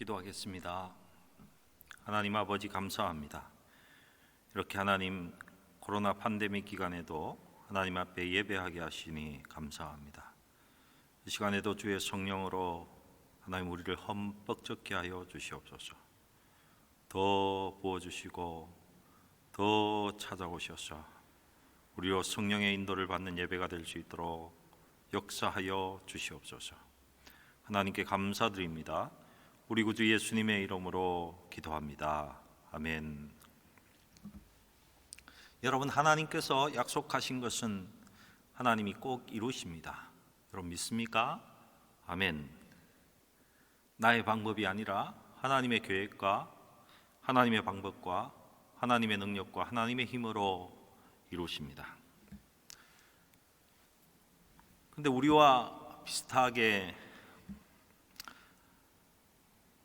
기도하겠습니다. 하나님 아버지 감사합니다. 이렇게 하나님 코로나 팬데믹 기간에도 하나님 앞에 예배하게 하시니 감사합니다. 이 시간에도 주의 성령으로 하나님 우리를 흠뻑 젖게 하여 주시옵소서. 더 부어주시고 더 찾아오셔서 우리로 성령의 인도를 받는 예배가 될 수 있도록 역사하여 주시옵소서. 하나님께 감사드립니다. 우리 구주 예수님의 이름으로 기도합니다. 아멘. 여러분, 하나님께서 약속하신 것은 하나님이 꼭 이루십니다. 여러분 믿습니까? 아멘. 나의 방법이 아니라 하나님의 계획과 하나님의 방법과 하나님의 능력과 하나님의 힘으로 이루십니다. 근데 우리와 비슷하게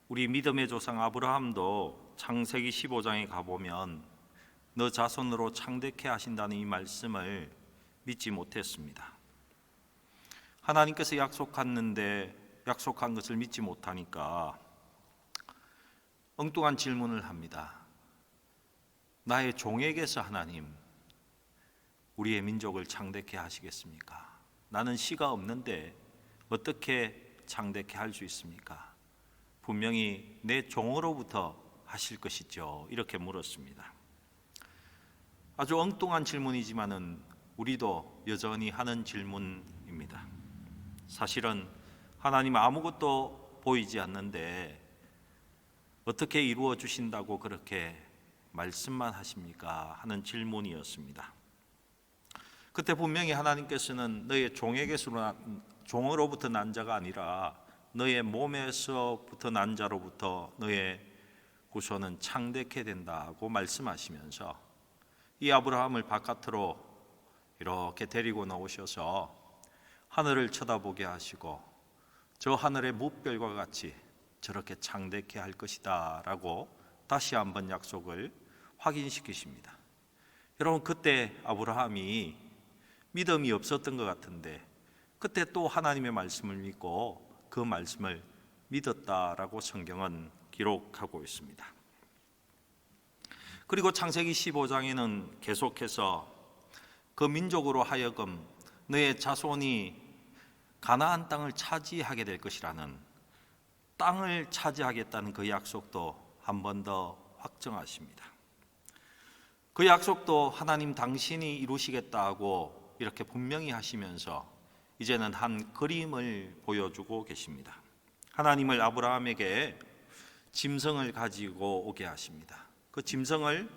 우리 믿음의 조상 아브라함도 창세기 15장에 가보면 너 자손으로 창대케 하신다는 이 말씀을 믿지 못했습니다. 하나님께서 약속했는데 약속한 것을 믿지 못하니까 엉뚱한 질문을 합니다. 나의 종에게서 하나님 우리의 민족을 창대케 하시겠습니까? 나는 씨가 없는데 어떻게 창대케 할 수 있습니까? 분명히 내 종으로부터 하실 것이죠. 이렇게 물었습니다. 아주 엉뚱한 질문이지만은 우리도 여전히 하는 질문입니다. 사실은 하나님 아무것도 보이지 않는데 어떻게 이루어 주신다고 그렇게 말씀만 하십니까? 하는 질문이었습니다. 그때 분명히 하나님께서는 너의 종으로부터 난 자가 아니라 너의 몸에서부터 난 자로부터 너의 후손은 창대케 된다고 말씀하시면서 이 아브라함을 바깥으로 이렇게 데리고 나오셔서 하늘을 쳐다보게 하시고 저 하늘의 무별과 같이 저렇게 창대케 할 것이다 라고 다시 한번 약속을 확인시키십니다. 여러분, 그때 아브라함이 믿음이 없었던 것 같은데 그때 또 하나님의 말씀을 믿고 그 말씀을 믿었다라고 성경은 기록하고 있습니다. 그리고 창세기 15장에는 계속해서 그 민족으로 하여금 너의 자손이 가나안 땅을 차지하게 될 것이라는, 땅을 차지하겠다는 그 약속도 한 번 더 확정하십니다. 그 약속도 하나님 당신이 이루시겠다고 이렇게 분명히 하시면서 이제는 한 그림을 보여주고 계십니다. 하나님을 아브라함에게 짐승을 가지고 오게 하십니다. 그 짐승을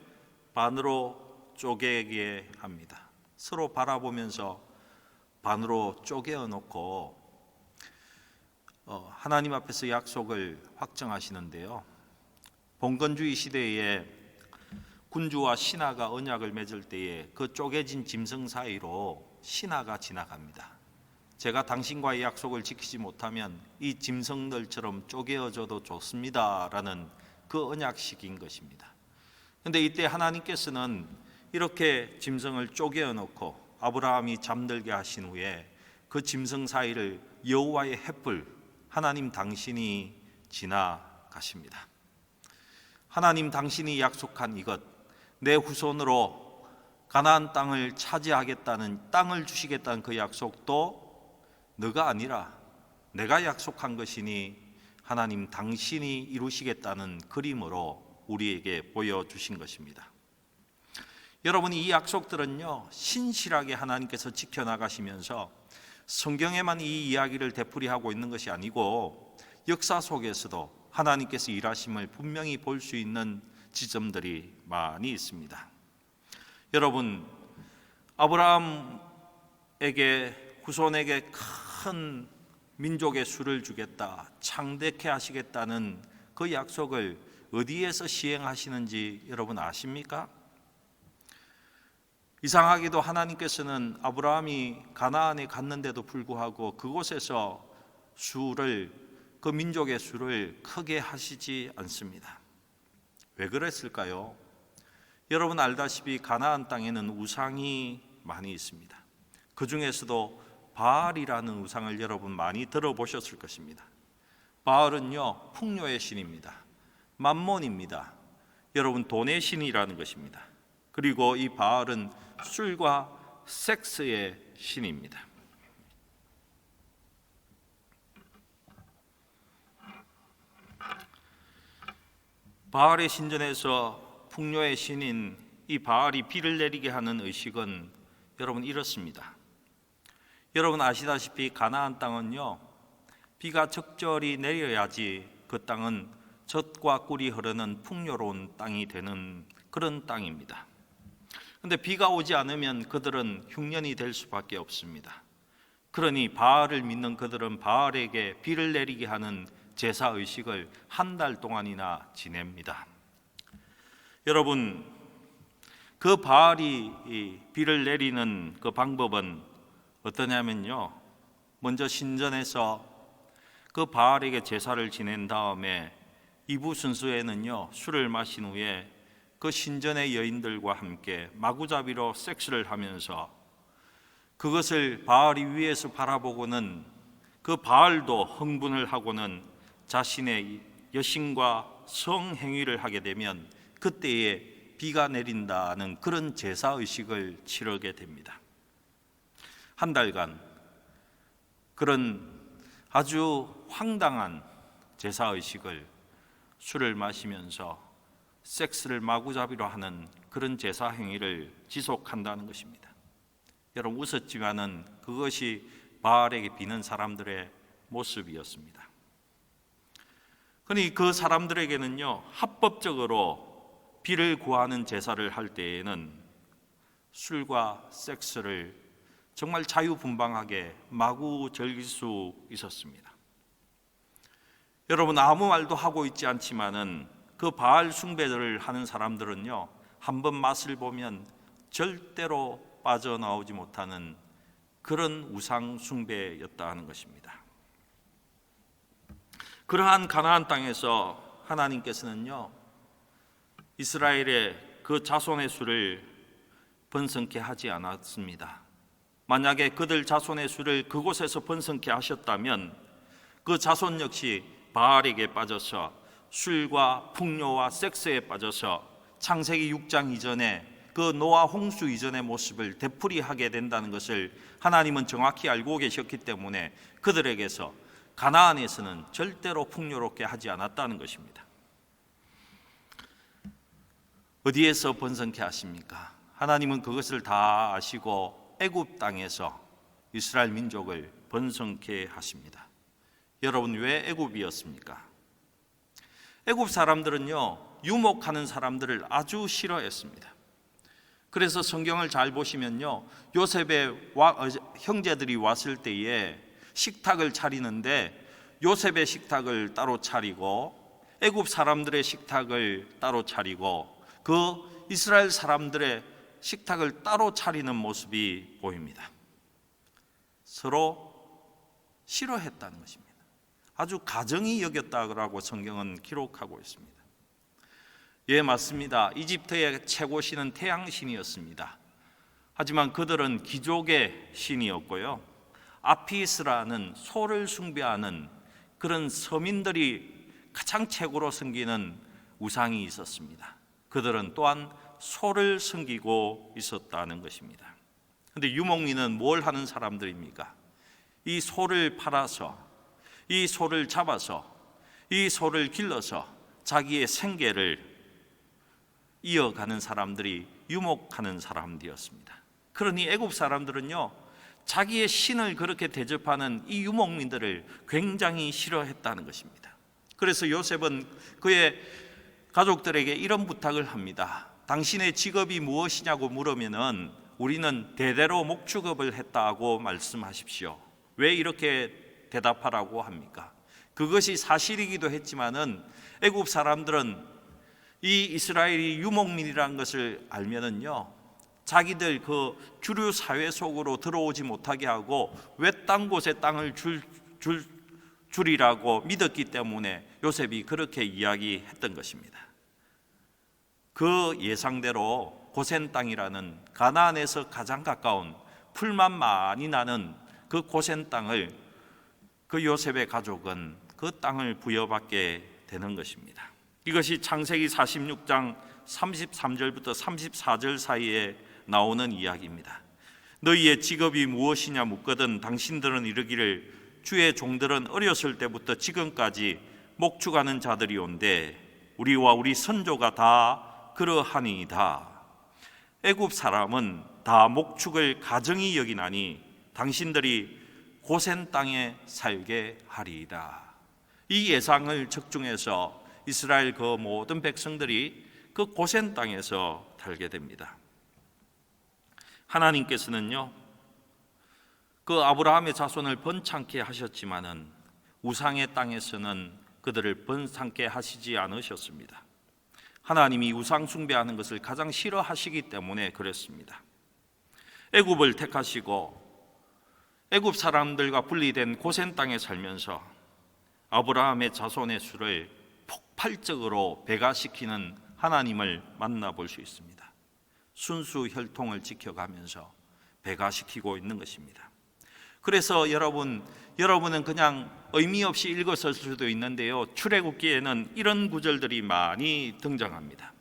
반으로 쪼개게 합니다. 서로 바라보면서 반으로 쪼개어 놓고 하나님 앞에서 약속을 확정하시는데요. 봉건주의 시대에 군주와 신하가 언약을 맺을 때에 그 쪼개진 짐승 사이로 신하가 지나갑니다. 제가 당신과의 약속을 지키지 못하면 이 짐승들처럼 쪼개어져도 좋습니다 라는 그 언약식인 것입니다. 그런데 이때 하나님께서는 이렇게 짐승을 쪼개어 놓고 아브라함이 잠들게 하신 후에 그 짐승 사이를 여호와의 횃불, 하나님 당신이 지나가십니다. 하나님 당신이 약속한 이것, 내 후손으로 가나안 땅을 차지하겠다는, 땅을 주시겠다는 그 약속도 너가 아니라 내가 약속한 것이니 하나님 당신이 이루시겠다는 그림으로 우리에게 보여주신 것입니다. 여러분, 이 약속들은요, 신실하게 하나님께서 지켜나가시면서 성경에만 이 이야기를 되풀이하고 있는 것이 아니고 역사 속에서도 하나님께서 일하심을 분명히 볼 수 있는 지점들이 많이 있습니다. 여러분, 아브라함에게, 후손에게 큰 민족의 수를 주겠다, 창대케 하시겠다는 그 약속을 어디에서 시행하시는지 여러분 아십니까? 이상하게도 하나님께서는 아브라함이 가나안에 갔는데도 불구하고 그곳에서 그 민족의 수를 크게 하시지 않습니다. 왜 그랬을까요? 여러분 알다시피 가나안 땅에는 우상이 많이 있습니다. 그 중에서도 바알이라는 우상을 여러분 많이 들어보셨을 것입니다. 바알은요, 풍요의 신입니다. 맘몬입니다. 여러분, 돈의 신이라는 것입니다. 그리고 이 바알은 술과 섹스의 신입니다. 바알의 신전에서 풍요의 신인 이 바알이 비를 내리게 하는 의식은 여러분 이렇습니다. 여러분 아시다시피 가나안 땅은요, 비가 적절히 내려야지 그 땅은 젖과 꿀이 흐르는 풍요로운 땅이 되는 그런 땅입니다. 그런데 비가 오지 않으면 그들은 흉년이 될 수밖에 없습니다. 그러니 바알을 믿는 그들은 바알에게 비를 내리게 하는 제사 의식을 한 달 동안이나 지냅니다. 여러분, 그 바알이 이 비를 내리는 그 방법은 어떠냐면요, 먼저 신전에서 그 바알에게 제사를 지낸 다음에 2부 순서에는요, 술을 마신 후에 그 신전의 여인들과 함께 마구잡이로 섹스를 하면서 그것을 바알이 위에서 바라보고는 그 바알도 흥분을 하고는 자신의 여신과 성행위를 하게 되면 그때에 비가 내린다는 그런 제사의식을 치르게 됩니다. 한 달간 그런 아주 황당한 제사의식을 술을 마시면서 섹스를 마구잡이로 하는 그런 제사 행위를 지속한다는 것입니다. 여러분 웃었지만은 그것이 바알에게 비는 사람들의 모습이었습니다. 그러니 그 사람들에게는요, 합법적으로 비를 구하는 제사를 할 때에는 술과 섹스를 정말 자유분방하게 마구 즐길 수 있었습니다. 여러분 아무 말도 하고 있지 않지만은 그 바알 숭배를 하는 사람들은요, 한번 맛을 보면 절대로 빠져나오지 못하는 그런 우상 숭배였다 하는 것입니다. 그러한 가나안 땅에서 하나님께서는요, 이스라엘의 그 자손의 수를 번성케 하지 않았습니다. 만약에 그들 자손의 수를 그곳에서 번성케 하셨다면 그 자손 역시 바알에게 빠져서 술과 풍요와 섹스에 빠져서 창세기 6장 이전에 그 노아 홍수 이전의 모습을 되풀이하게 된다는 것을 하나님은 정확히 알고 계셨기 때문에 그들에게서 가나안에서는 절대로 풍요롭게 하지 않았다는 것입니다. 어디에서 번성케 하십니까? 하나님은 그것을 다 아시고 애굽 땅에서 이스라엘 민족을 번성케 하십니다. 여러분 왜 애굽이었습니까? 애굽 사람들은요, 유목하는 사람들을 아주 싫어했습니다. 그래서 성경을 잘 보시면요, 요셉의 형제들이 왔을 때에 식탁을 차리는데 요셉의 식탁을 따로 차리고 애굽 사람들의 식탁을 따로 차리고 그 이스라엘 사람들의 식탁을 따로 차리는 모습이 보입니다. 서로 싫어했다는 것입니다. 아주 가정이 여겼다고 성경은 기록하고 있습니다. 예, 맞습니다. 이집트의 최고 신은 태양신이었습니다. 하지만 그들은 기족의 신이었고요, 아피스라는 소를 숭배하는 그런 서민들이 가장 최고로 섬기는 우상이 있었습니다. 그들은 또한 소를 섬기고 있었다는 것입니다. 그런데 유목민은 뭘 하는 사람들입니까? 이 소를 팔아서, 이 소를 잡아서, 이 소를 길러서 자기의 생계를 이어가는 사람들이 유목하는 사람들이었습니다. 그러니 애굽 사람들은요, 자기의 신을 그렇게 대접하는 이 유목민들을 굉장히 싫어했다는 것입니다. 그래서 요셉은 그의 가족들에게 이런 부탁을 합니다. 당신의 직업이 무엇이냐고 물으면은 우리는 대대로 목축업을 했다고 말씀하십시오. 왜 이렇게 대답하라고 합니까? 그것이 사실이기도 했지만은 애굽 사람들은 이 이스라엘이 유목민이라는 것을 알면은요, 자기들 그 주류 사회 속으로 들어오지 못하게 하고 외딴 곳에 땅을 주리라고 믿었기 때문에 요셉이 그렇게 이야기했던 것입니다. 그 예상대로 고센 땅이라는 가나안에서 가장 가까운 풀만 많이 나는 그 고센 땅을 그 요셉의 가족은 그 땅을 부여받게 되는 것입니다. 이것이 창세기 46장 33절부터 34절 사이에 나오는 이야기입니다. 너희의 직업이 무엇이냐 묻거든 당신들은 이르기를 주의 종들은 어렸을 때부터 지금까지 목축하는 자들이 온데 우리와 우리 선조가 다 그러하니이다. 애굽 사람은 다 목축을 가정히 여기나니 당신들이 고센 땅에 살게 하리이다. 이 예상을 적중해서 이스라엘 그 모든 백성들이 그 고센 땅에서 살게 됩니다. 하나님께서는요, 그 아브라함의 자손을 번창케 하셨지만은 우상의 땅에서는 그들을 번창케 하시지 않으셨습니다. 하나님이 우상 숭배하는 것을 가장 싫어하시기 때문에 그랬습니다. 애굽을 택하시고 애굽 사람들과 분리된 고센 땅에 살면서 아브라함의 자손의 수를 폭발적으로 배가시키는 하나님을 만나볼 수 있습니다. 순수 혈통을 지켜가면서 배가시키고 있는 것입니다. 그래서 여러분은 그냥 의미 없이 읽었을 수도 있는데요, 출애굽기에는 이런 구절들이 많이 등장합니다.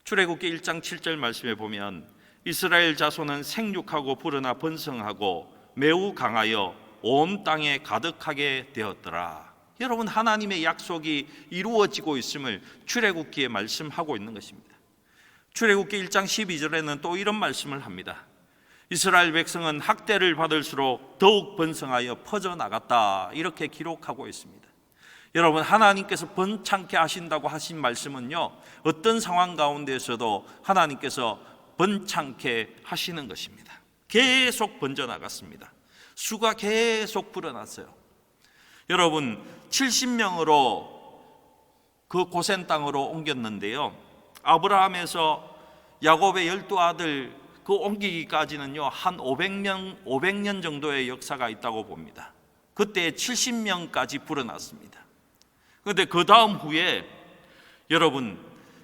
출애굽기 1장 7절 말씀에 보면 이스라엘 자손은 생육하고 불어나 번성하고 매우 강하여 온 땅에 가득하게 되었더라. 여러분, 하나님의 약속이 이루어지고 있음을 출애굽기에 말씀하고 있는 것입니다. 출애굽기 1장 12절에는 또 이런 말씀을 합니다. 이스라엘 백성은 학대를 받을수록 더욱 번성하여 퍼져나갔다. 이렇게 기록하고 있습니다. 여러분, 하나님께서 번창케 하신다고 하신 말씀은요, 어떤 상황 가운데서도 하나님께서 번창케 하시는 것입니다. 계속 번져나갔습니다. 수가 계속 불어났어요. 여러분, 70명으로 그 고센 땅으로 옮겼는데요, 아브라함에서 야곱의 12아들 그 옮기기까지는요 한 500년 정도의 역사가 있다고 봅니다. 그때 70명까지 불어났습니다. 그런데 그 다음 후에 여러분,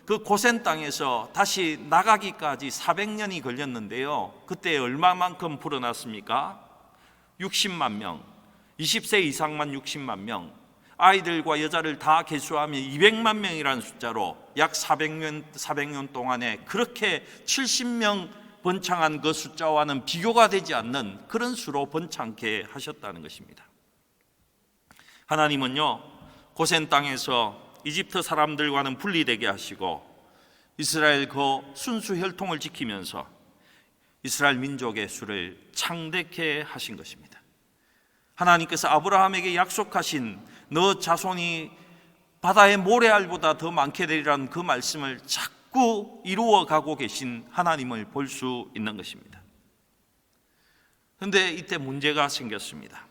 그 고센 땅에서 다시 나가기까지 400년이 걸렸는데요, 그때 얼마만큼 불어났습니까? 60만 명, 20세 이상만 60만 명, 아이들과 여자를 다 계수하면 200만 명이라는 숫자로 약 400년 동안에 그렇게 70명 번창한 그 숫자와는 비교가 되지 않는 그런 수로 번창케 하셨다는 것입니다. 하나님은요, 고센 땅에서 이집트 사람들과는 분리되게 하시고 이스라엘 그 순수 혈통을 지키면서 이스라엘 민족의 수를 창대케 하신 것입니다. 하나님께서 아브라함에게 약속하신 너 자손이 바다의 모래알보다 더 많게 되리라는 그 말씀을 자꾸 이루어가고 계신 하나님을 볼 수 있는 것입니다. 그런데 이때 문제가 생겼습니다.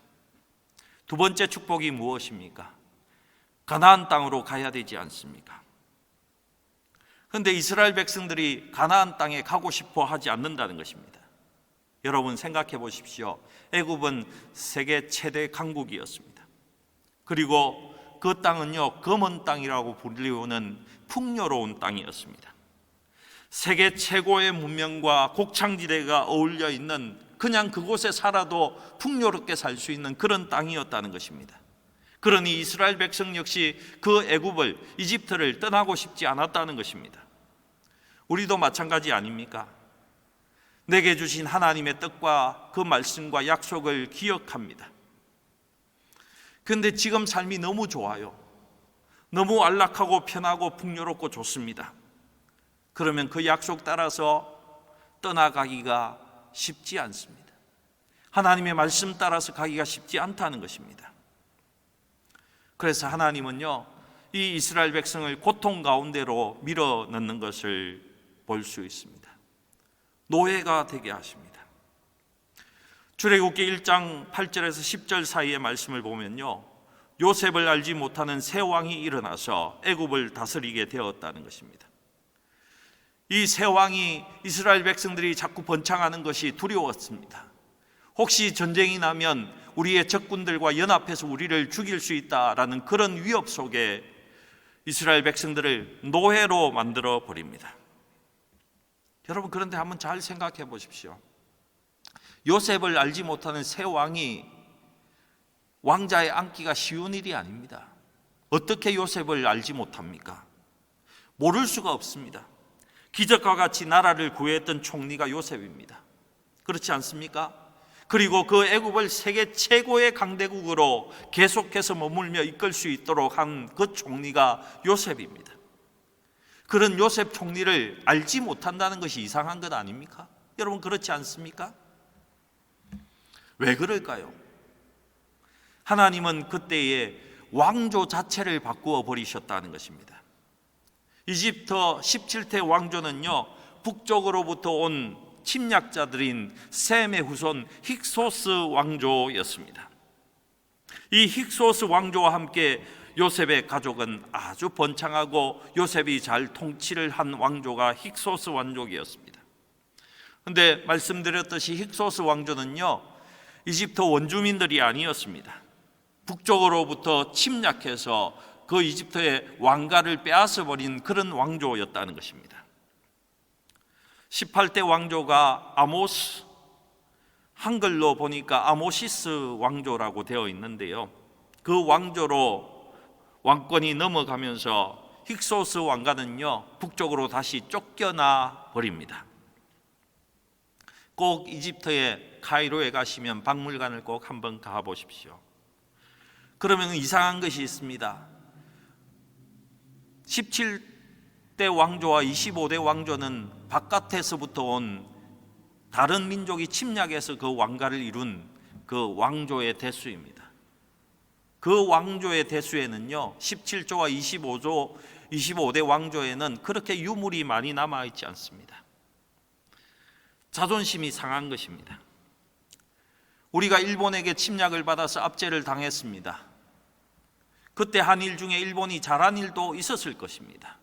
두 번째 축복이 무엇입니까? 가나안 땅으로 가야 되지 않습니까? 그런데 이스라엘 백성들이 가나안 땅에 가고 싶어 하지 않는다는 것입니다. 여러분, 생각해 보십시오. 애굽은 세계 최대 강국이었습니다. 그리고 그 땅은요, 검은 땅이라고 불리우는 풍요로운 땅이었습니다. 세계 최고의 문명과 곡창지대가 어울려 있는, 그냥 그곳에 살아도 풍요롭게 살 수 있는 그런 땅이었다는 것입니다. 그러니 이스라엘 백성 역시 그 애굽을, 이집트를 떠나고 싶지 않았다는 것입니다. 우리도 마찬가지 아닙니까? 내게 주신 하나님의 뜻과 그 말씀과 약속을 기억합니다. 그런데 지금 삶이 너무 좋아요. 너무 안락하고 편하고 풍요롭고 좋습니다. 그러면 그 약속 따라서 떠나가기가 쉽지 않습니다. 하나님의 말씀 따라서 가기가 쉽지 않다는 것입니다. 그래서 하나님은요, 이 이스라엘 백성을 고통 가운데로 밀어넣는 것을 볼 수 있습니다. 노예가 되게 하십니다. 출애굽기 1장 8절에서 10절 사이의 말씀을 보면요, 요셉을 알지 못하는 새 왕이 일어나서 애굽을 다스리게 되었다는 것입니다. 이 새 왕이 이스라엘 백성들이 자꾸 번창하는 것이 두려웠습니다. 혹시 전쟁이 나면 우리의 적군들과 연합해서 우리를 죽일 수 있다라는 그런 위협 속에 이스라엘 백성들을 노예로 만들어 버립니다. 여러분, 그런데 한번 잘 생각해 보십시오. 요셉을 알지 못하는 새 왕이 왕자에 앉기가 쉬운 일이 아닙니다. 어떻게 요셉을 알지 못합니까? 모를 수가 없습니다. 기적과 같이 나라를 구했던 총리가 요셉입니다. 그렇지 않습니까? 그리고 그 애굽을 세계 최고의 강대국으로 계속해서 머물며 이끌 수 있도록 한 그 총리가 요셉입니다. 그런 요셉 총리를 알지 못한다는 것이 이상한 것 아닙니까? 여러분, 그렇지 않습니까? 왜 그럴까요? 하나님은 그때의 왕조 자체를 바꾸어 버리셨다는 것입니다. 이집트 17대 왕조는요, 북쪽으로부터 온 침략자들인 셈의 후손 힉소스 왕조였습니다. 이 힉소스 왕조와 함께 요셉의 가족은 아주 번창하고 요셉이 잘 통치를 한 왕조가 힉소스 왕족이었습니다. 그런데 말씀드렸듯이 힉소스 왕조는요, 이집트 원주민들이 아니었습니다. 북쪽으로부터 침략해서 그 이집트의 왕가를 빼앗아 버린 그런 왕조였다는 것입니다. 18대 왕조가 아모스, 한글로 보니까 아모시스 왕조라고 되어 있는데요, 그 왕조로 왕권이 넘어가면서 힉소스 왕가는요, 북쪽으로 다시 쫓겨나 버립니다. 꼭 이집트의 카이로에 가시면 박물관을 꼭 한번 가보십시오. 그러면 이상한 것이 있습니다. 17대 왕조와 25대 왕조는 바깥에서부터 온 다른 민족이 침략해서 그 왕가를 이룬 그 왕조의 대수입니다. 그 왕조의 대수에는요, 17조와 25대 왕조에는 그렇게 유물이 많이 남아있지 않습니다. 자존심이 상한 것입니다. 우리가 일본에게 침략을 받아서 압제를 당했습니다. 그때 한 일 중에 일본이 잘한 일도 있었을 것입니다.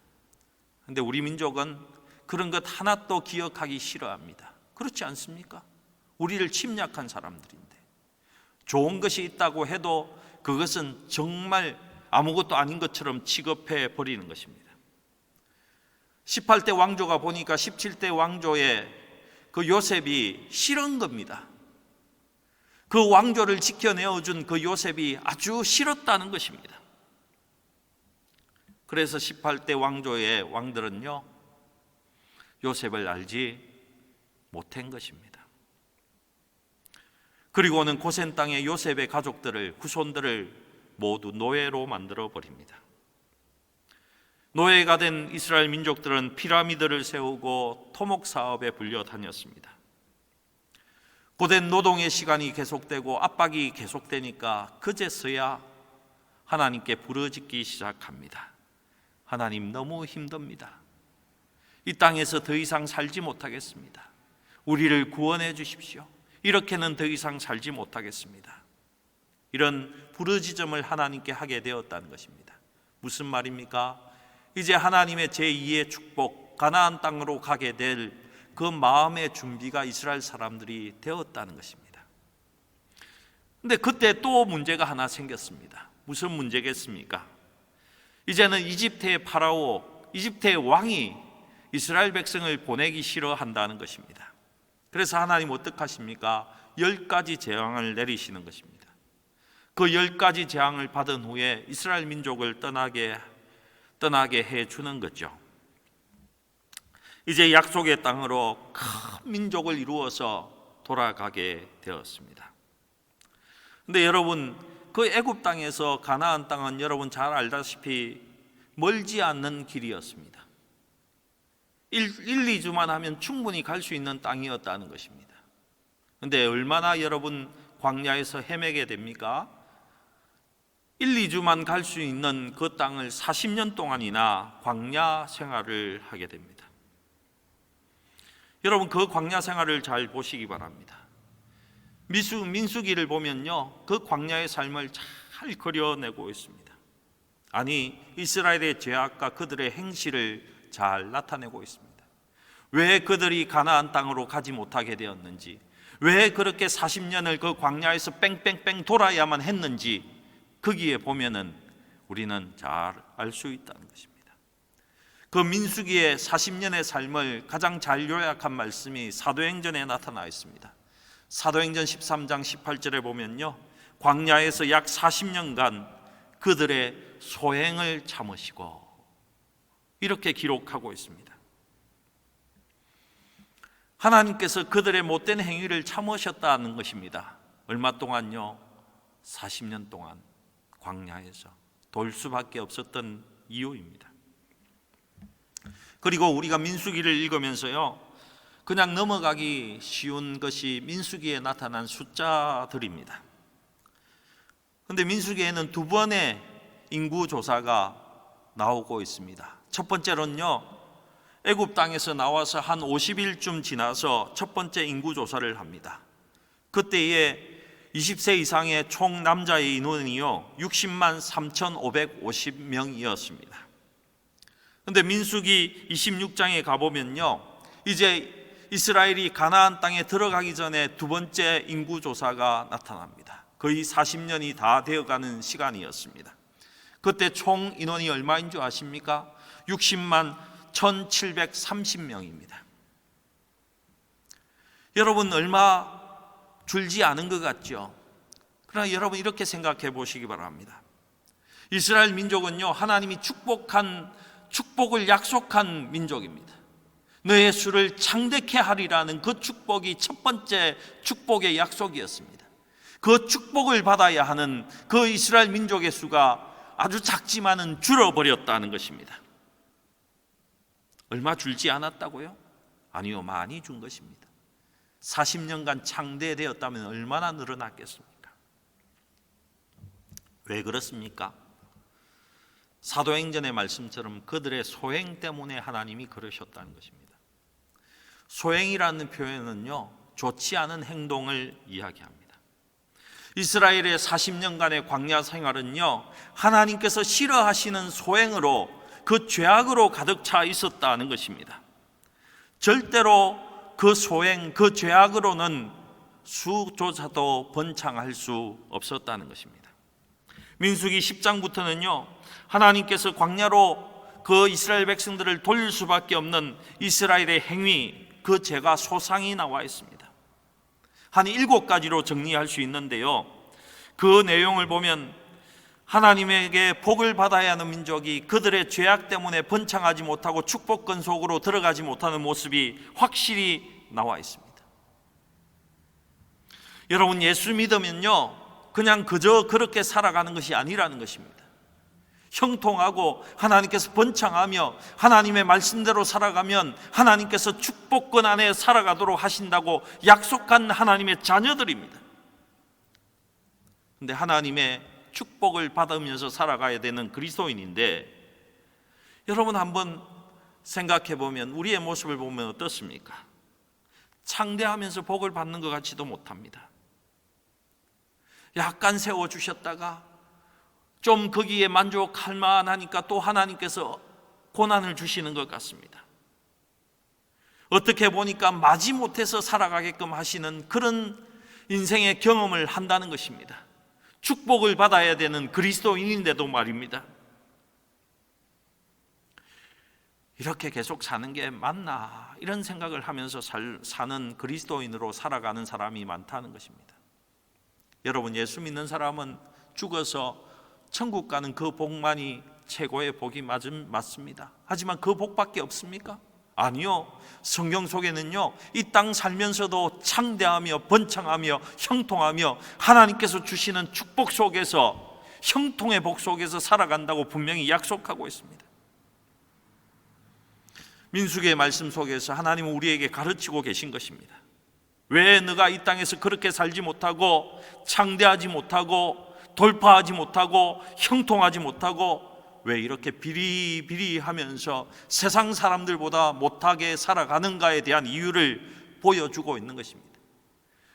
그런데 우리 민족은 그런 것 하나도 기억하기 싫어합니다. 그렇지 않습니까? 우리를 침략한 사람들인데 좋은 것이 있다고 해도 그것은 정말 아무것도 아닌 것처럼 취급해 버리는 것입니다. 18대 왕조가 보니까 17대 왕조의 그 요셉이 싫은 겁니다. 그 왕조를 지켜내어준 그 요셉이 아주 싫었다는 것입니다. 그래서 18대 왕조의 왕들은요, 요셉을 알지 못한 것입니다. 그리고는 고센 땅의 요셉의 가족들을, 후손들을 모두 노예로 만들어 버립니다. 노예가 된 이스라엘 민족들은 피라미드를 세우고 토목 사업에 불려 다녔습니다. 고된 노동의 시간이 계속되고 압박이 계속되니까 그제서야 하나님께 부르짖기 시작합니다. 하나님, 너무 힘듭니다. 이 땅에서 더 이상 살지 못하겠습니다. 우리를 구원해 주십시오. 이렇게는 더 이상 살지 못하겠습니다. 이런 부르짖음을 하나님께 하게 되었다는 것입니다. 무슨 말입니까? 이제 하나님의 제2의 축복, 가나안 땅으로 가게 될 그 마음의 준비가 이스라엘 사람들이 되었다는 것입니다. 그런데 그때 또 문제가 하나 생겼습니다. 무슨 문제겠습니까? 이제는 이집트의 파라오, 이집트의 왕이 이스라엘 백성을 보내기 싫어한다는 것입니다. 그래서 하나님 어떻게 하십니까? 10가지 재앙을 내리시는 것입니다. 그 10가지 재앙을 받은 후에 이스라엘 민족을 떠나게 해주는 거죠. 이제 약속의 땅으로 큰 민족을 이루어서 돌아가게 되었습니다. 그런데 여러분, 그 애굽 땅에서 가나안 땅은 여러분 잘 알다시피 멀지 않는 길이었습니다. 2주만 하면 충분히 갈 수 있는 땅이었다는 것입니다. 그런데 얼마나 여러분 광야에서 헤매게 됩니까? 2주만 갈 수 있는 그 땅을 40년 동안이나 광야 생활을 하게 됩니다. 여러분, 그 광야 생활을 잘 보시기 바랍니다. 민수기를 보면요, 그 광야의 삶을 잘 그려내고 있습니다. 아니, 이스라엘의 죄악과 그들의 행실을 잘 나타내고 있습니다. 왜 그들이 가나안 땅으로 가지 못하게 되었는지, 왜 그렇게 40년을 그 광야에서 뺑뺑뺑 돌아야만 했는지, 거기에 보면은 우리는 잘 알 수 있다는 것입니다. 그 민수기의 40년의 삶을 가장 잘 요약한 말씀이 사도행전에 나타나 있습니다. 사도행전 13장 18절에 보면요, 광야에서 약 40년간 그들의 소행을 참으시고, 이렇게 기록하고 있습니다. 하나님께서 그들의 못된 행위를 참으셨다는 것입니다. 얼마 동안요? 40년 동안 광야에서 돌 수밖에 없었던 이유입니다. 그리고 우리가 민수기를 읽으면서요, 그냥 넘어가기 쉬운 것이 민수기에 나타난 숫자들입니다. 그런데 민수기에는 두 번의 인구조사가 나오고 있습니다. 첫 번째로는요, 애굽 땅에서 나와서 한 50일쯤 지나서 첫 번째 인구조사를 합니다. 그때에 20세 이상의 총 남자의 인원이요 60만 3,550명이었습니다. 그런데 민수기 26장에 가보면요, 이제 이스라엘이 가나안 땅에 들어가기 전에 두 번째 인구조사가 나타납니다. 거의 40년이 다 되어가는 시간이었습니다. 그때 총 인원이 얼마인 줄 아십니까? 60만 1,730명입니다. 여러분, 얼마 줄지 않은 것 같죠? 그러나 여러분, 이렇게 생각해 보시기 바랍니다. 이스라엘 민족은요, 하나님이 축복을 약속한 민족입니다. 너의 수를 창대케 하리라는 그 축복이 첫 번째 축복의 약속이었습니다. 그 축복을 받아야 하는 그 이스라엘 민족의 수가 아주 작지만은 줄어버렸다는 것입니다. 얼마 줄지 않았다고요? 아니요, 많이 준 것입니다. 40년간 창대되었다면 얼마나 늘어났겠습니까? 왜 그렇습니까? 사도행전의 말씀처럼 그들의 소행 때문에 하나님이 그러셨다는 것입니다. 소행이라는 표현은요, 좋지 않은 행동을 이야기합니다. 이스라엘의 40년간의 광야 생활은요, 하나님께서 싫어하시는 소행으로, 그 죄악으로 가득 차 있었다는 것입니다. 절대로 그 소행, 그 죄악으로는 수조차도 번창할 수 없었다는 것입니다. 민수기 10장부터는요, 하나님께서 광야로 그 이스라엘 백성들을 돌릴 수밖에 없는 이스라엘의 행위, 그 죄가 소상히 나와 있습니다. 한 7가지로 정리할 수 있는데요, 그 내용을 보면 하나님에게 복을 받아야 하는 민족이 그들의 죄악 때문에 번창하지 못하고 축복권 속으로 들어가지 못하는 모습이 확실히 나와 있습니다. 여러분, 예수 믿으면요, 그냥 그저 그렇게 살아가는 것이 아니라는 것입니다. 형통하고 하나님께서 번창하며 하나님의 말씀대로 살아가면 하나님께서 축복권 안에 살아가도록 하신다고 약속한 하나님의 자녀들입니다. 그런데 하나님의 축복을 받으면서 살아가야 되는 그리스도인인데, 여러분 한번 생각해 보면 우리의 모습을 보면 어떻습니까? 창대하면서 복을 받는 것 같지도 못합니다. 약간 세워주셨다가 좀 거기에 만족할 만하니까 또 하나님께서 고난을 주시는 것 같습니다. 어떻게 보니까 마지못해서 살아가게끔 하시는 그런 인생의 경험을 한다는 것입니다. 축복을 받아야 되는 그리스도인인데도 말입니다. 이렇게 계속 사는 게 맞나, 이런 생각을 하면서 사는 그리스도인으로 살아가는 사람이 많다는 것입니다. 여러분, 예수 믿는 사람은 죽어서 천국 가는 그 복만이 최고의 복이 맞습니다. 하지만 그 복밖에 없습니까? 아니요. 성경 속에는요, 이 땅 살면서도 창대하며 번창하며 형통하며 하나님께서 주시는 축복 속에서, 형통의 복 속에서 살아간다고 분명히 약속하고 있습니다. 민수기의 말씀 속에서 하나님은 우리에게 가르치고 계신 것입니다. 왜 너가 이 땅에서 그렇게 살지 못하고 창대하지 못하고 돌파하지 못하고 형통하지 못하고 왜 이렇게 비리비리하면서 세상 사람들보다 못하게 살아가는가에 대한 이유를 보여주고 있는 것입니다.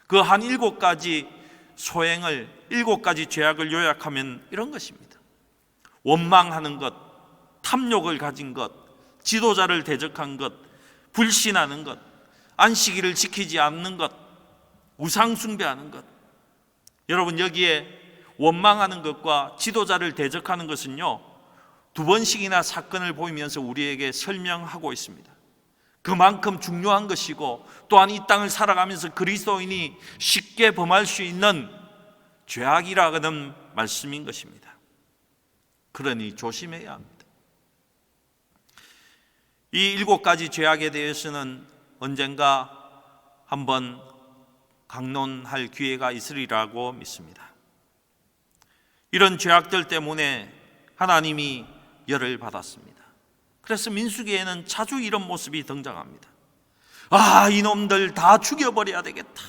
그 한 7가지 소행을, 7가지 죄악을 요약하면 이런 것입니다. 원망하는 것, 탐욕을 가진 것, 지도자를 대적한 것, 불신하는 것, 안식일을 지키지 않는 것, 우상 숭배하는 것. 여러분, 여기에 원망하는 것과 지도자를 대적하는 것은요, 2번씩이나 사건을 보이면서 우리에게 설명하고 있습니다. 그만큼 중요한 것이고, 또한 이 땅을 살아가면서 그리스도인이 쉽게 범할 수 있는 죄악이라는 말씀인 것입니다. 그러니 조심해야 합니다. 이 7가지 죄악에 대해서는 언젠가 한번 강론할 기회가 있으리라고 믿습니다. 이런 죄악들 때문에 하나님이 열을 받았습니다. 그래서 민수기에는 자주 이런 모습이 등장합니다. 이놈들 다 죽여버려야 되겠다.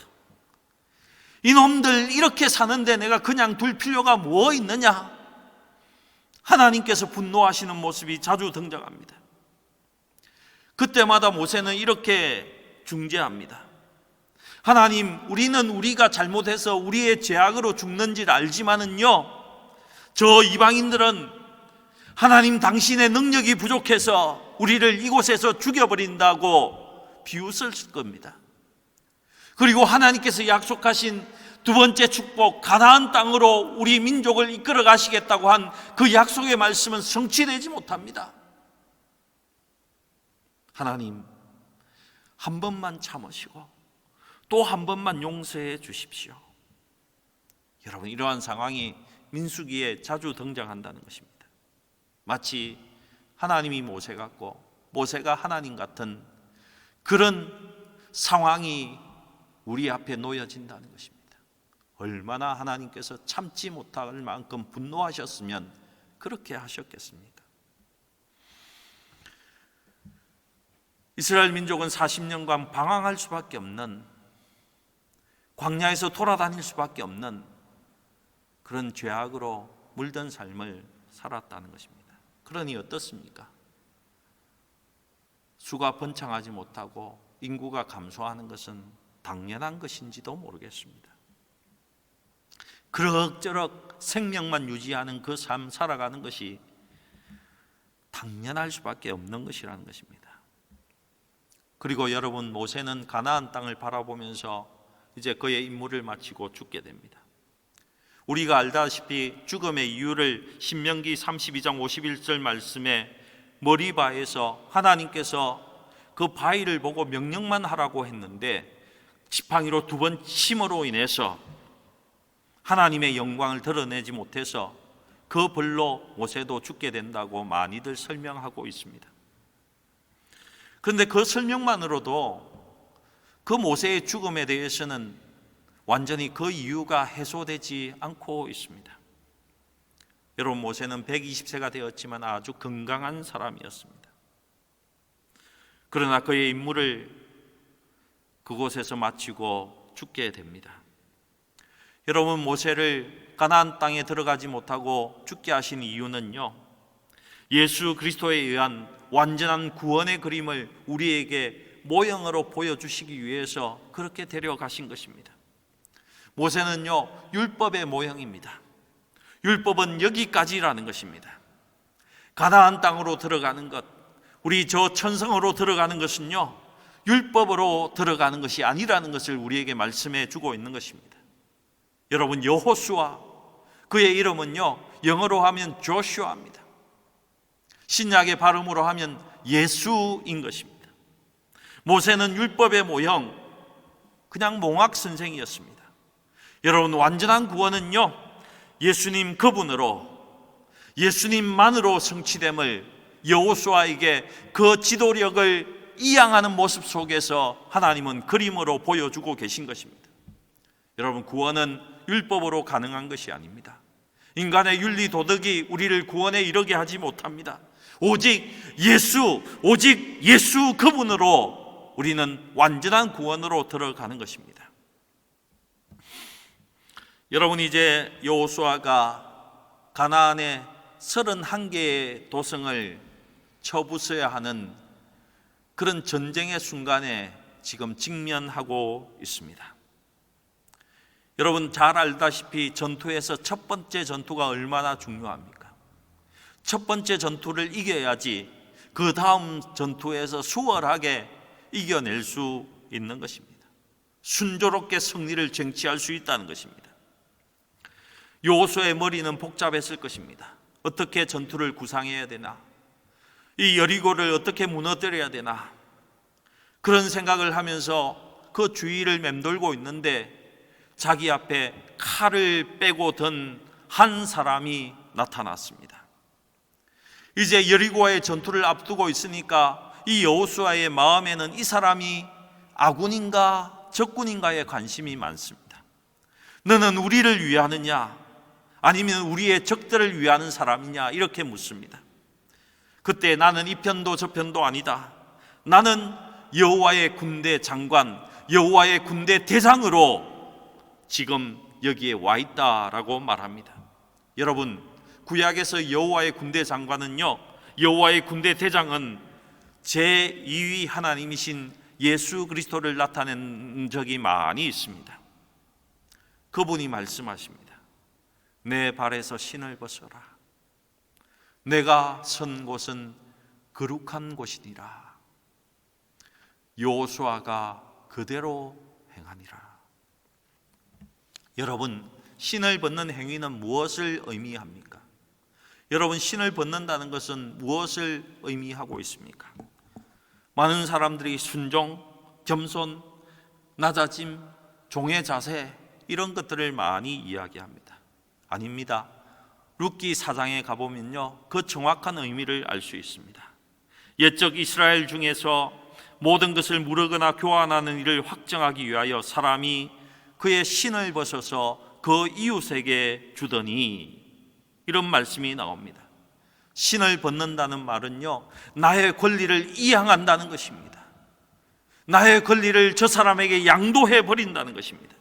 이놈들 이렇게 사는데 내가 그냥 둘 필요가 뭐 있느냐. 하나님께서 분노하시는 모습이 자주 등장합니다. 그때마다 모세는 이렇게 중재합니다. 하나님, 우리는 우리가 잘못해서 우리의 죄악으로 죽는지를 알지만은요, 저 이방인들은 하나님 당신의 능력이 부족해서 우리를 이곳에서 죽여버린다고 비웃을 겁니다. 그리고 하나님께서 약속하신 두 번째 축복, 가나안 땅으로 우리 민족을 이끌어 가시겠다고 한 그 약속의 말씀은 성취되지 못합니다. 하나님, 한 번만 참으시고 또 한 번만 용서해 주십시오. 여러분, 이러한 상황이 민수기에 자주 등장한다는 것입니다. 마치 하나님이 모세 같고 모세가 하나님 같은 그런 상황이 우리 앞에 놓여진다는 것입니다. 얼마나 하나님께서 참지 못할 만큼 분노하셨으면 그렇게 하셨겠습니까? 이스라엘 민족은 40년간 방황할 수밖에 없는, 광야에서 돌아다닐 수밖에 없는 그런 죄악으로 물든 삶을 살았다는 것입니다. 그러니 어떻습니까? 수가 번창하지 못하고 인구가 감소하는 것은 당연한 것인지도 모르겠습니다. 그럭저럭 생명만 유지하는 그 삶 살아가는 것이 당연할 수밖에 없는 것이라는 것입니다. 그리고 여러분, 모세는 가나안 땅을 바라보면서 이제 그의 임무를 마치고 죽게 됩니다. 우리가 알다시피 죽음의 이유를 신명기 32장 51절 말씀에 머리바에서 하나님께서 그 바위를 보고 명령만 하라고 했는데 지팡이로 2번 침으로 인해서 하나님의 영광을 드러내지 못해서 그 벌로 모세도 죽게 된다고 많이들 설명하고 있습니다. 그런데 그 설명만으로도 그 모세의 죽음에 대해서는 완전히 그 이유가 해소되지 않고 있습니다. 여러분, 모세는 120세가 되었지만 아주 건강한 사람이었습니다. 그러나 그의 임무를 그곳에서 마치고 죽게 됩니다. 여러분, 모세를 가나안 땅에 들어가지 못하고 죽게 하신 이유는요, 예수 그리스도에 의한 완전한 구원의 그림을 우리에게 모형으로 보여주시기 위해서 그렇게 데려가신 것입니다. 모세는요, 율법의 모형입니다. 율법은 여기까지라는 것입니다. 가나안 땅으로 들어가는 것, 우리 저 천성으로 들어가는 것은요, 율법으로 들어가는 것이 아니라는 것을 우리에게 말씀해 주고 있는 것입니다. 여러분, 여호수아, 그의 이름은요, 영어로 하면 조슈아입니다. 신약의 발음으로 하면 예수인 것입니다. 모세는 율법의 모형, 그냥 몽학 선생이었습니다. 여러분, 완전한 구원은요, 예수님 그분으로, 예수님만으로 성취됨을 여호수아에게 그 지도력을 이양하는 모습 속에서 하나님은 그림으로 보여주고 계신 것입니다. 여러분, 구원은 율법으로 가능한 것이 아닙니다. 인간의 윤리 도덕이 우리를 구원에 이르게 하지 못합니다. 오직 예수 그분으로 우리는 완전한 구원으로 들어가는 것입니다. 여러분, 이제 여호수아가 가나안의 31개의 도성을 쳐부숴야 하는 그런 전쟁의 순간에 지금 직면하고 있습니다. 여러분, 잘 알다시피 전투에서 첫 번째 전투가 얼마나 중요합니까? 첫 번째 전투를 이겨야지 그 다음 전투에서 수월하게 이겨낼 수 있는 것입니다. 순조롭게 승리를 쟁취할 수 있다는 것입니다. 여호수아의 머리는 복잡했을 것입니다. 어떻게 전투를 구상해야 되나? 이 여리고를 어떻게 무너뜨려야 되나? 그런 생각을 하면서 그 주위를 맴돌고 있는데 자기 앞에 칼을 빼고 든 한 사람이 나타났습니다. 이제 여리고와의 전투를 앞두고 있으니까 이 여호수아의 마음에는 이 사람이 아군인가 적군인가에 관심이 많습니다. 너는 우리를 위하느냐 아니면 우리의 적들을 위하는 사람이냐 이렇게 묻습니다. 그때 나는 이 편도 저 편도 아니다. 나는 여호와의 군대 장관, 여호와의 군대 대장으로 지금 여기에 와 있다라고 말합니다. 여러분, 구약에서 여호와의 군대 장관은요, 여호와의 군대 대장은 제2위 하나님이신 예수 그리스도를 나타낸 적이 많이 있습니다. 그분이 말씀하십니다. 내 발에서 신을 벗어라. 내가 선 곳은 거룩한 곳이니라. 여호수아가 그대로 행하니라. 여러분, 신을 벗는 행위는 무엇을 의미합니까? 여러분, 신을 벗는다는 것은 무엇을 의미하고 있습니까? 많은 사람들이 순종, 겸손, 낮아짐, 종의 자세 이런 것들을 많이 이야기합니다. 아닙니다. 룻기 4장에 가보면요, 그 정확한 의미를 알 수 있습니다. 옛적 이스라엘 중에서 모든 것을 무르거나 교환하는 일을 확정하기 위하여 사람이 그의 신을 벗어서 그 이웃에게 주더니, 이런 말씀이 나옵니다. 신을 벗는다는 말은요, 나의 권리를 이양한다는 것입니다. 나의 권리를 저 사람에게 양도해 버린다는 것입니다.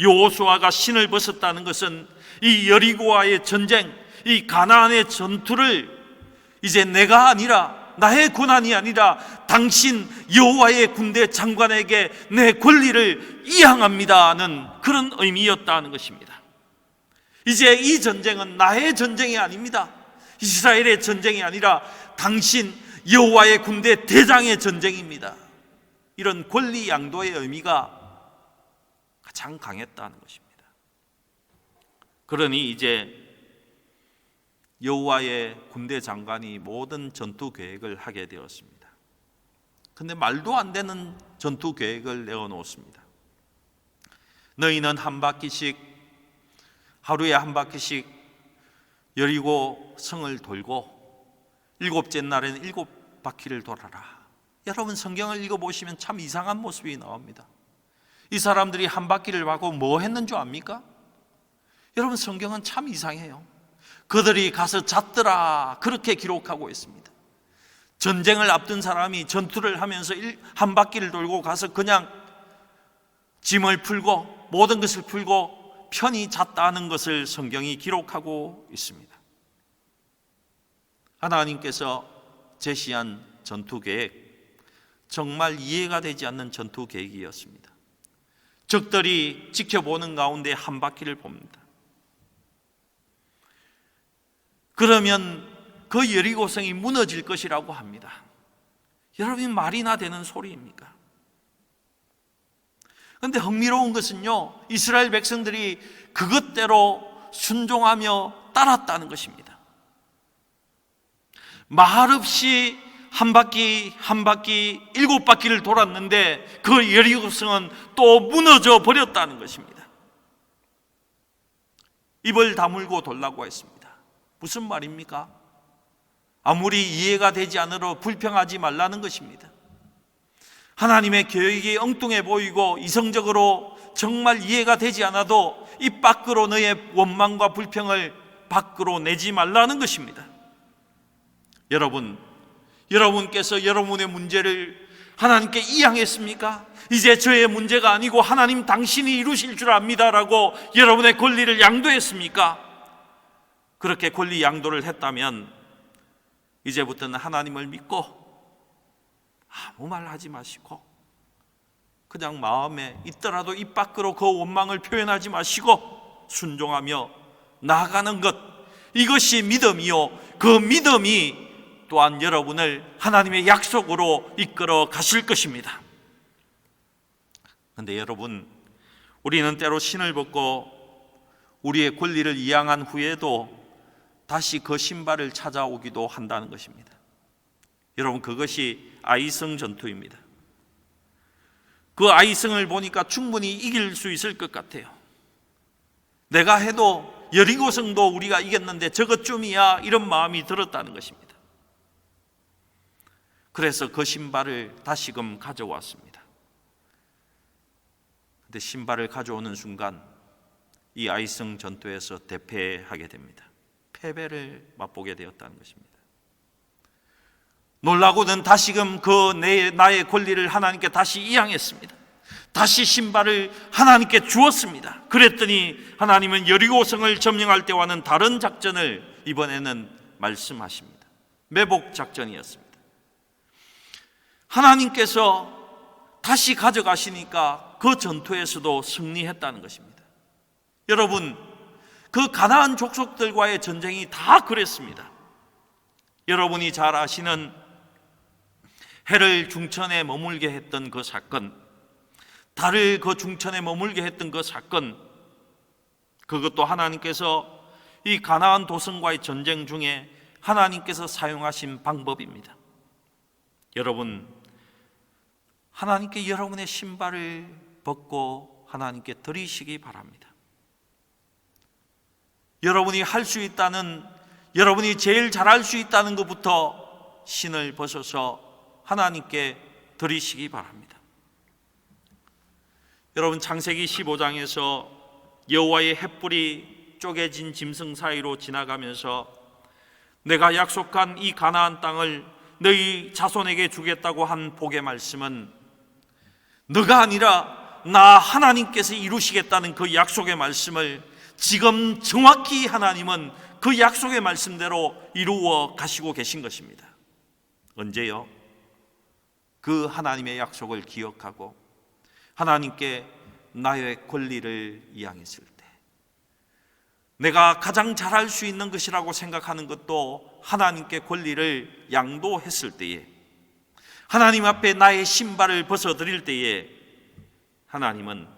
여호수아가 신을 벗었다는 것은 이 여리고와의 전쟁, 이 가나안의 전투를 이제 내가 아니라, 나의 권한이 아니라 당신 여호와의 군대 장관에게 내 권리를 이양합니다는 그런 의미였다는 것입니다. 이제 이 전쟁은 나의 전쟁이 아닙니다. 이스라엘의 전쟁이 아니라 당신 여호와의 군대 대장의 전쟁입니다. 이런 권리 양도의 의미가 가장 강했다는 것입니다. 그러니 이제 여호와의 군대 장관이 모든 전투 계획을 하게 되었습니다. 그런데 말도 안 되는 전투 계획을 내어놓습니다. 너희는 한 바퀴씩, 하루에 한 바퀴씩 여리고 성을 돌고 7째 날에는 7바퀴를 돌아라. 여러분, 성경을 읽어보시면 참 이상한 모습이 나옵니다. 이 사람들이 한 바퀴를 하고 뭐 했는 줄 압니까? 여러분, 성경은 참 이상해요. 그들이 가서 잤더라, 그렇게 기록하고 있습니다. 전쟁을 앞둔 사람이 전투를 하면서 한 바퀴를 돌고 가서 그냥 짐을 풀고 모든 것을 풀고 편히 잤다는 것을 성경이 기록하고 있습니다. 하나님께서 제시한 전투 계획, 정말 이해가 되지 않는 전투 계획이었습니다. 적들이 지켜보는 가운데 한 바퀴를 봅니다. 그러면 그 여리고성이 무너질 것이라고 합니다. 여러분, 말이나 되는 소리입니까? 그런데 흥미로운 것은요, 이스라엘 백성들이 그것대로 순종하며 따랐다는 것입니다. 말없이 한 바퀴 7바퀴를 돌았는데 그 여리고성은 또 무너져 버렸다는 것입니다. 입을 다물고 돌라고 했습니다. 무슨 말입니까? 아무리 이해가 되지 않으러 불평하지 말라는 것입니다. 하나님의 계획이 엉뚱해 보이고 이성적으로 정말 이해가 되지 않아도 입 밖으로 너의 원망과 불평을 밖으로 내지 말라는 것입니다. 여러분께서 여러분의 문제를 하나님께 이양했습니까? 이제 저의 문제가 아니고 하나님 당신이 이루실 줄 압니다라고 여러분의 권리를 양도했습니까? 그렇게 권리 양도를 했다면 이제부터는 하나님을 믿고 아무 말 하지 마시고 그냥 마음에 있더라도 입 밖으로 그 원망을 표현하지 마시고 순종하며 나아가는 것, 이것이 믿음이요, 그 믿음이 또한 여러분을 하나님의 약속으로 이끌어 가실 것입니다. 그런데 여러분, 우리는 때로 신을 벗고 우리의 권리를 이양한 후에도 다시 그 신발을 찾아오기도 한다는 것입니다. 여러분, 그것이 아이성 전투입니다. 그 아이성을 보니까 충분히 이길 수 있을 것 같아요. 내가 해도 여리고성도 우리가 이겼는데 저것쯤이야, 이런 마음이 들었다는 것입니다. 그래서 그 신발을 다시금 가져왔습니다. 근데 신발을 가져오는 순간 이 아이성 전투에서 대패하게 됩니다. 패배를 맛보게 되었다는 것입니다. 놀라고는 다시금 나의 권리를 하나님께 다시 이양했습니다. 다시 신발을 하나님께 주었습니다. 그랬더니 하나님은 여리고성을 점령할 때와는 다른 작전을 이번에는 말씀하십니다. 매복 작전이었습니다. 하나님께서 다시 가져가시니까 그 전투에서도 승리했다는 것입니다. 여러분, 그 가나안 족속들과의 전쟁이 다 그랬습니다. 여러분이 잘 아시는 해를 중천에 머물게 했던 그 사건, 달을 그 중천에 머물게 했던 그 사건, 그것도 하나님께서 이 가나안 도성과의 전쟁 중에 하나님께서 사용하신 방법입니다. 여러분, 하나님께 여러분의 신발을 벗고 하나님께 드리시기 바랍니다. 여러분이 할 수 있다는, 여러분이 제일 잘할 수 있다는 것부터 신을 벗어서 하나님께 드리시기 바랍니다. 여러분, 창세기 15장에서 여호와의 횃불이 쪼개진 짐승 사이로 지나가면서 내가 약속한 이 가나안 땅을 너희 자손에게 주겠다고 한 복의 말씀은 너가 아니라 나 하나님께서 이루시겠다는 그 약속의 말씀을 지금 정확히 하나님은 그 약속의 말씀대로 이루어 가시고 계신 것입니다. 언제요? 그 하나님의 약속을 기억하고 하나님께 나의 권리를 이양했을 때, 내가 가장 잘할 수 있는 것이라고 생각하는 것도 하나님께 권리를 양도했을 때에, 하나님 앞에 나의 신발을 벗어드릴 때에 하나님은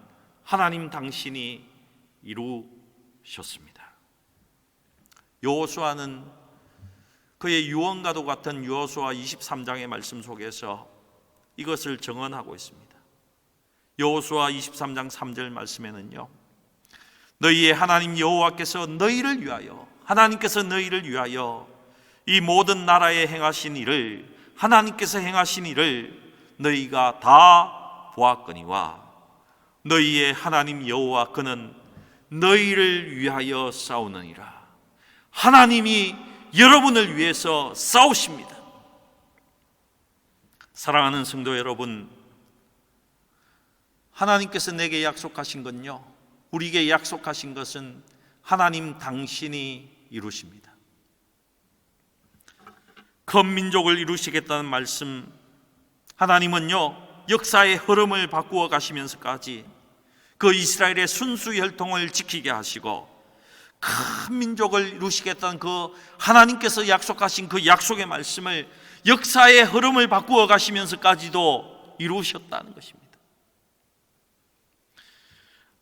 하나님 당신이 이루셨습니다. 여호수아는 그의 유언과도 같은 여호수아 23장의 말씀 속에서 이것을 증언하고 있습니다. 여호수아 23장 3절 말씀에는요, 너희의 하나님 여호와께서 너희를 위하여, 하나님께서 너희를 위하여 이 모든 나라에 행하신 일을, 하나님께서 행하신 일을 너희가 다 보았거니와 너희의 하나님 여호와 그는 너희를 위하여 싸우느니라. 하나님이 여러분을 위해서 싸우십니다. 사랑하는 성도 여러분, 하나님께서 내게 약속하신 건요, 우리에게 약속하신 것은 하나님 당신이 이루십니다. 큰 민족을 이루시겠다는 말씀, 하나님은요 역사의 흐름을 바꾸어 가시면서까지 그 이스라엘의 순수 혈통을 지키게 하시고 큰 민족을 이루시겠다는 그 하나님께서 약속하신 그 약속의 말씀을 역사의 흐름을 바꾸어 가시면서까지도 이루셨다는 것입니다.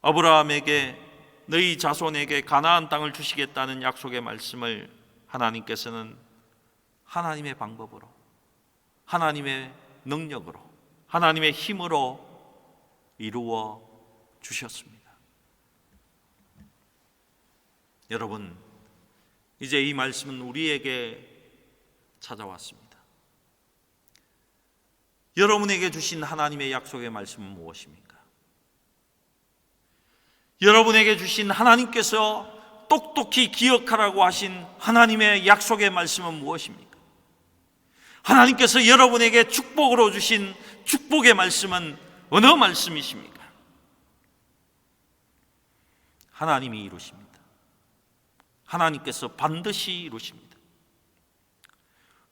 아브라함에게 너희 자손에게 가나안 땅을 주시겠다는 약속의 말씀을 하나님께서는 하나님의 방법으로, 하나님의 능력으로, 하나님의 힘으로 이루어 주셨습니다. 여러분, 이제 이 말씀은 우리에게 찾아왔습니다. 여러분에게 주신 하나님의 약속의 말씀은 무엇입니까? 여러분에게 주신 하나님께서 똑똑히 기억하라고 하신 하나님의 약속의 말씀은 무엇입니까? 하나님께서 여러분에게 축복으로 주신 축복의 말씀은 어느 말씀이십니까? 하나님이 이루십니다. 하나님께서 반드시 이루십니다.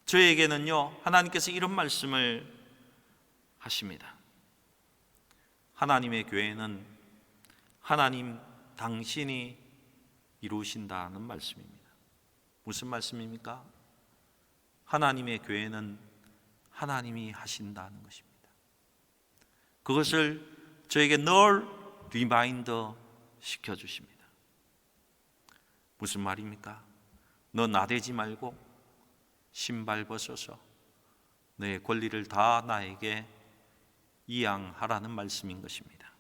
저에게는요, 하나님께서 이런 말씀을 하십니다. 하나님의 교회는 하나님 당신이 이루신다는 말씀입니다. 무슨 말씀입니까? 하나님의 교회는 하나님이 하신다는 것입니다. 그것을 저에게 늘 리마인더 시켜주십니다. 무슨 말입니까? 너 나대지 말고 신발 벗어서 너의 권리를 다 나에게 이양하라는 말씀인 것입니다.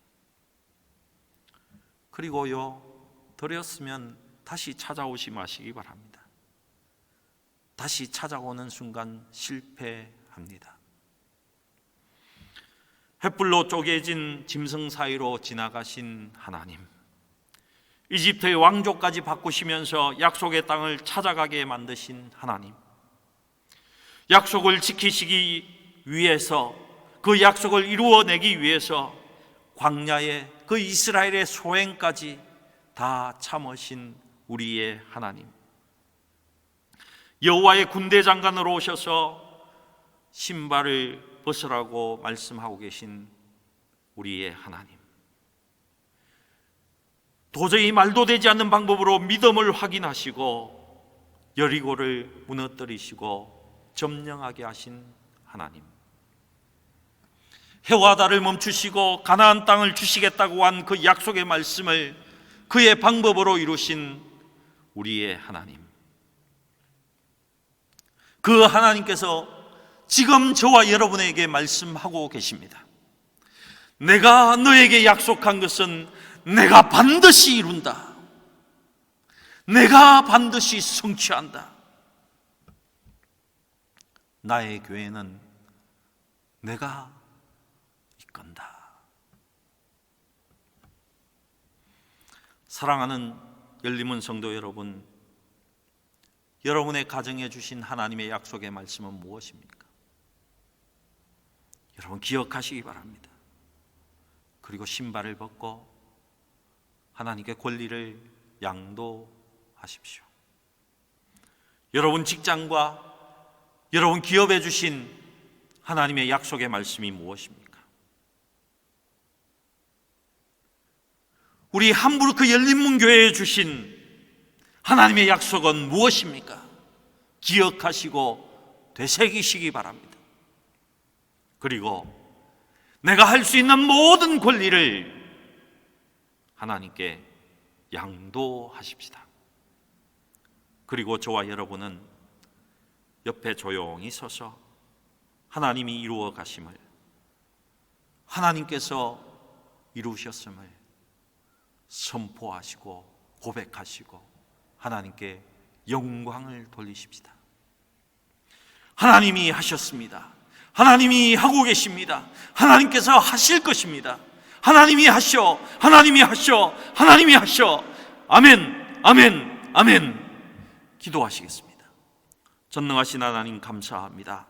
그리고요, 드렸으면 다시 찾아오지 마시기 바랍니다. 다시 찾아오는 순간 실패합니다. 횃불로 쪼개진 짐승 사이로 지나가신 하나님, 이집트의 왕족까지 바꾸시면서 약속의 땅을 찾아가게 만드신 하나님, 약속을 지키시기 위해서, 그 약속을 이루어내기 위해서 광야의 그 이스라엘의 소행까지 다 참으신 우리의 하나님, 여호와의 군대 장관으로 오셔서 신발을 벗으라고 말씀하고 계신 우리의 하나님, 도저히 말도 되지 않는 방법으로 믿음을 확인하시고 여리고를 무너뜨리시고 점령하게 하신 하나님, 해와 달을 멈추시고 가나안 땅을 주시겠다고 한 그 약속의 말씀을 그의 방법으로 이루신 우리의 하나님, 그 하나님께서 지금 저와 여러분에게 말씀하고 계십니다. 내가 너에게 약속한 것은 내가 반드시 이룬다. 내가 반드시 성취한다. 나의 교회는 내가 이끈다. 사랑하는 열림문 성도 여러분, 여러분의 가정에 주신 하나님의 약속의 말씀은 무엇입니까? 여러분 기억하시기 바랍니다. 그리고 신발을 벗고 하나님께 권리를 양도하십시오. 여러분 직장과 여러분 기업에 주신 하나님의 약속의 말씀이 무엇입니까? 우리 함부르크 열린문교회에 주신 하나님의 약속은 무엇입니까? 기억하시고 되새기시기 바랍니다. 그리고 내가 할 수 있는 모든 권리를 하나님께 양도하십시다. 그리고 저와 여러분은 옆에 조용히 서서 하나님이 이루어 가심을, 하나님께서 이루셨음을 선포하시고 고백하시고 하나님께 영광을 돌리십시다. 하나님이 하셨습니다. 하나님이 하고 계십니다. 하나님께서 하실 것입니다. 하나님이 하셔, 하나님이 하셔, 하나님이 하셔. 아멘, 아멘, 아멘. 기도하시겠습니다. 전능하신 하나님 감사합니다.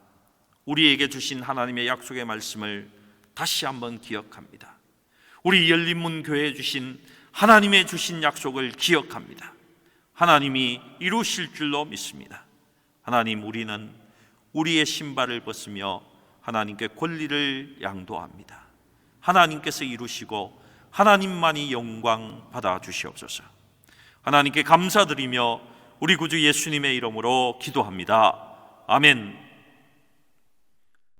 우리에게 주신 하나님의 약속의 말씀을 다시 한번 기억합니다. 우리 열린문 교회에 주신 하나님의 주신 약속을 기억합니다. 하나님이 이루실 줄로 믿습니다. 하나님, 우리는 우리의 신발을 벗으며 하나님께 권리를 양도합니다. 하나님께서 이루시고 하나님만이 영광 받아 주시옵소서. 하나님께 감사드리며 우리 구주 예수님의 이름으로 기도합니다. 아멘.